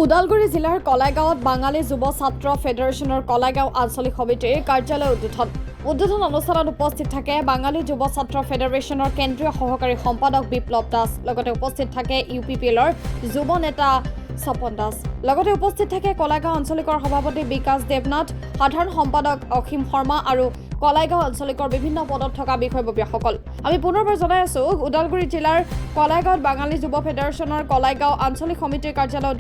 ওদালগুৰি জিলাৰ কলাইগাঁৱত বাঙালী যুৱ ছাত্ৰ ফেডাৰেশ্যনৰ কলাইগাঁও আঞ্চলিক সমিতিৰ কাৰ্যালয় উদ্বোধন অনুষ্ঠানত উপস্থিত থাকে বাঙালী যুৱ ছাত্ৰ ফেডাৰেশ্যনৰ কেন্দ্ৰীয় সহকাৰী সম্পাদক বিপ্লৱ দাস। লগতে উপস্থিত থাকে ইউপিপিএলৰ যুৱ নেতা স্বপন দাস। লগতে উপস্থিত থাকে কলাইগাঁও আঞ্চলিকৰ সভাপতি বিকাশ দেৱনাথ, সাধাৰণ সম্পাদক অসীম শৰ্মা আৰু কলাইগাঁও আঞ্চলিকৰ বিভিন্ন পদত থকা বিষয়ববীয়াসকল। আমি পুনৰবাৰ জনাই আছো ওদালগুৰি জিলাৰ কলাইগাঁৱত বাঙালী যুৱ ফেডাৰেশ্যনৰ কলাইগাঁও আঞ্চলিক সমিতিৰ কাৰ্যালয়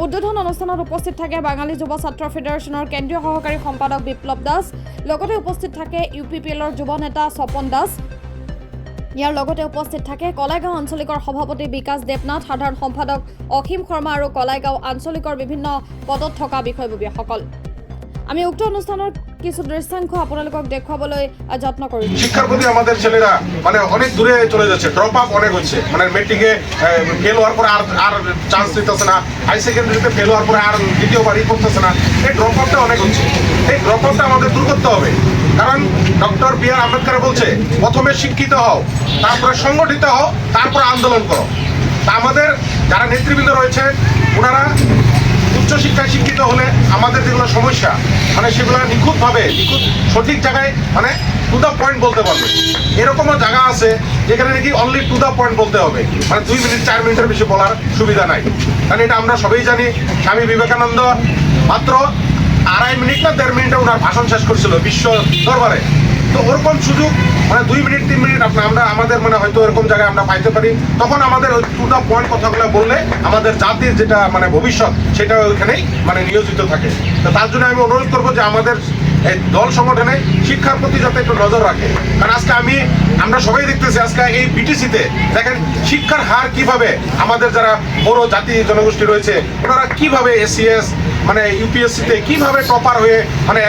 উদ্বোধন অনুষ্ঠানত উপস্থিত থাকে বাঙালী যুৱ ছাত্ৰ ফেডাৰেশ্যনৰ কেন্দ্ৰীয় সহকাৰী সম্পাদক বিপ্লৱ দাস। লগতে উপস্থিত থাকে ইউপিপিএলৰ যুৱ নেতা স্বপন দাস। ইয়াৰ লগতে উপস্থিত থাকে কলাইগাঁও আঞ্চলিকৰ সভাপতি বিকাশ দেৱনাথ, সাধাৰণ সম্পাদক অসীম শৰ্মা আৰু কলাইগাঁও আঞ্চলিকৰ বিভিন্ন পদত থকা বিষয়ববীয়াসকল। আমি উক্ত অনুষ্ঠানৰ কিছু দৃশ্যাংশ আপোনালোকক দেখুৱাবলৈ যত্ন কৰিম। শিক্ষার প্রতি আমাদের ছেলেরা অনেক দূরে চলে যাচ্ছে, ড্রপ আপ অনেক হচ্ছে, মেট্রিকে ফেল হওয়ার পরে আর চান্স দিতেছে না, হাই সেকেন্ডারিতে ফেল হওয়ার পরে আর দ্বিতীয়বারই করতেছে না। এই ড্রপ আপটা অনেক হচ্ছে। এই ড্রপ আপটা আমাদের দূর করতে হবে, কারণ ডক্টর বি.আর. আম্বেদকর বলছে প্রথমে শিক্ষিত হও, তারপরে সংগঠিত হও, তারপরে আন্দোলন করো। তা আমাদের যারা নেতৃবৃন্দ রয়েছে ওনারা উচ্চশিক্ষায় শিক্ষিত হলে আমাদের যেগুলো সমস্যা সেগুলো নিখুঁতভাবে সঠিক জায়গায় টু দ্য পয়েন্ট বলতে পারবে। এরকমও জায়গা আছে যেখানে নাকি অনলি টু দ্য পয়েন্ট বলতে হবে, 2 মিনিট 4 মিনিটের বেশি বলার সুবিধা নাই। কারণ এটা আমরা সবাই জানি, স্বামী বিবেকানন্দ মাত্র 2.5 মিনিট না 1.5 মিনিটে ওনার ভাষণ শেষ করছিল বিশ্ব দরবারে। তো ওরকম সুযোগ 2 মিনিট 3 মিনিট আমরা আমাদের হয়তো এরকম জায়গায় আমরা পাইতে পারি। তখন আমাদের ওই টু দ্য পয়েন্ট কথাগুলো বললে আমাদের জাতির যেটা ভবিষ্যৎ সেটা ওইখানেই নিয়োজিত থাকে। তো তার জন্য আমি অনুরোধ করবো যে আমাদের এই দল সংগঠনে শিক্ষার প্রতি যাতে একটু নজর রাখে। কারণ আজকে আমরা সবাই দেখতেছি আজকে এই বিটিসিতে দেখেন শিক্ষার হার কিভাবে আমাদের যারা বড় জাতি জনগোষ্ঠী রয়েছে ওনারা কিভাবে এসসিএস ইউপিএসসিতে কিভাবে টপার হয়ে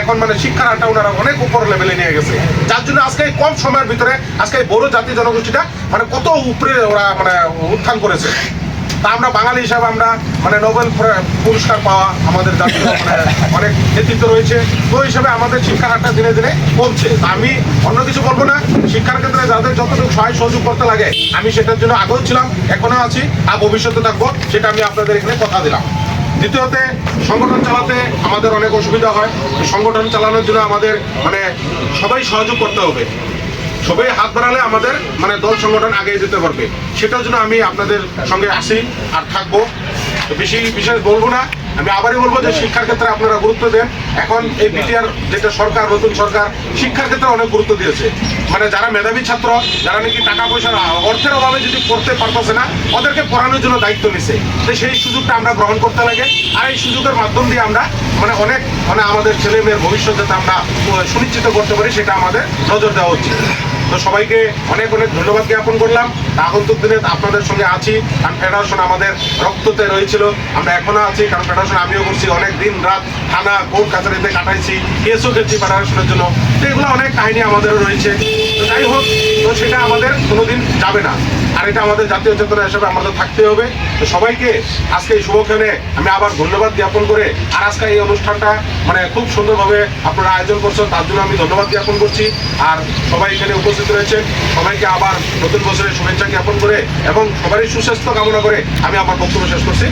এখন শিক্ষার হারটা ওনারা অনেক উপর লেভেলে নিয়ে গেছে। যার জন্য আজকে কম সময়ের ভিতরে আজকে বড় জাতি জনগোষ্ঠীটা কত উপরে ওরা উত্থান করেছে। তা আমরা বাঙালি হিসাবে আমরা নোবেল পুরস্কার পাওয়া আমাদের জাতীয় অনেক নেতৃত্ব রয়েছে। তো হিসাবে আমাদের শিক্ষার হারটা দিনে দিনে কমছে। আমি অন্য কিছু বলবো না, শিক্ষার ক্ষেত্রে যাদের যতটুকু সহায় সহযোগ করতে লাগে আমি সেটার জন্য আগেও ছিলাম, এখনো আছি, আর ভবিষ্যতে থাকবো, সেটা আমি আপনাদের এখানে কথা দিলাম। দ্বিতীয়তে, সংগঠন চালাতে আমাদের অনেক অসুবিধা হয়। সংগঠন চালানোর জন্য আমাদের সবাই সহযোগ করতে হবে। সবাই হাত বাড়ালে আমাদের দল সংগঠন আগে যেতে পারবে। সেটার জন্য আমি আপনাদের সঙ্গে আসি আর থাকবো। বেশি বিশেষ বলবো না, আমি আবারই বলবো যে শিক্ষার ক্ষেত্রে আপনারা গুরুত্ব দেন। এখন এই বিটিআর যেটা সরকার, নতুন সরকার শিক্ষার ক্ষেত্রে অনেক গুরুত্ব দিয়েছে। যারা মেধাবী ছাত্র, যারা নাকি টাকা পয়সার অর্থের অভাবে যদি পড়তে পারতেছে না, ওদেরকে পড়ানোর জন্য দায়িত্ব নিছে। তো সেই সুযোগটা আমরা গ্রহণ করতে লাগে। আর এই সুযোগের মাধ্যম দিয়ে আমরা অনেক আমাদের ছেলে মেয়ের ভবিষ্যৎ যাতে আমরা সুনিশ্চিত করতে পারি সেটা আমাদের নজর দেওয়া উচিত। তো সবাইকে অনেক অনেক ধন্যবাদ জ্ঞাপন করলাম। আগন্তুক দিনে আপনাদের সঙ্গে আছি, কারণ ফেডারেশন আমাদের রক্ততে রয়েছিল, আমরা এখনো আছি। কারণ ফেডারেশন আমিও করছি, অনেক দিন রাত থানা কোর্ট কাছারিতে কাটাইছি, কেসও খেলছি ফেডারেশনের জন্য। তো এগুলো অনেক কাহিনী আমাদেরও রয়েছে। তো যাই হোক, তো সেটা আমাদের কোনোদিন যাবে না, আর এটা আমাদের জাতীয় চেতনা হিসেবে আমাদের থাকতে হবে। তো সবাইকে আজকে এই শুভক্ষণে আমি আবার ধন্যবাদ জ্ঞাপন করে, আর আজকে এই অনুষ্ঠানটা খুব সুন্দরভাবে আপনারা আয়োজন করছেন, তার জন্য আমি ধন্যবাদ জ্ঞাপন করছি। আর সবাই এখানে উপস্থিত রয়েছেন, সবাইকে আবার নতুন বছরের শুভেচ্ছা জ্ঞাপন করে এবং সবারই সুস্বাস্থ্য কামনা করে আমি আমার বক্তব্য শেষ করছি।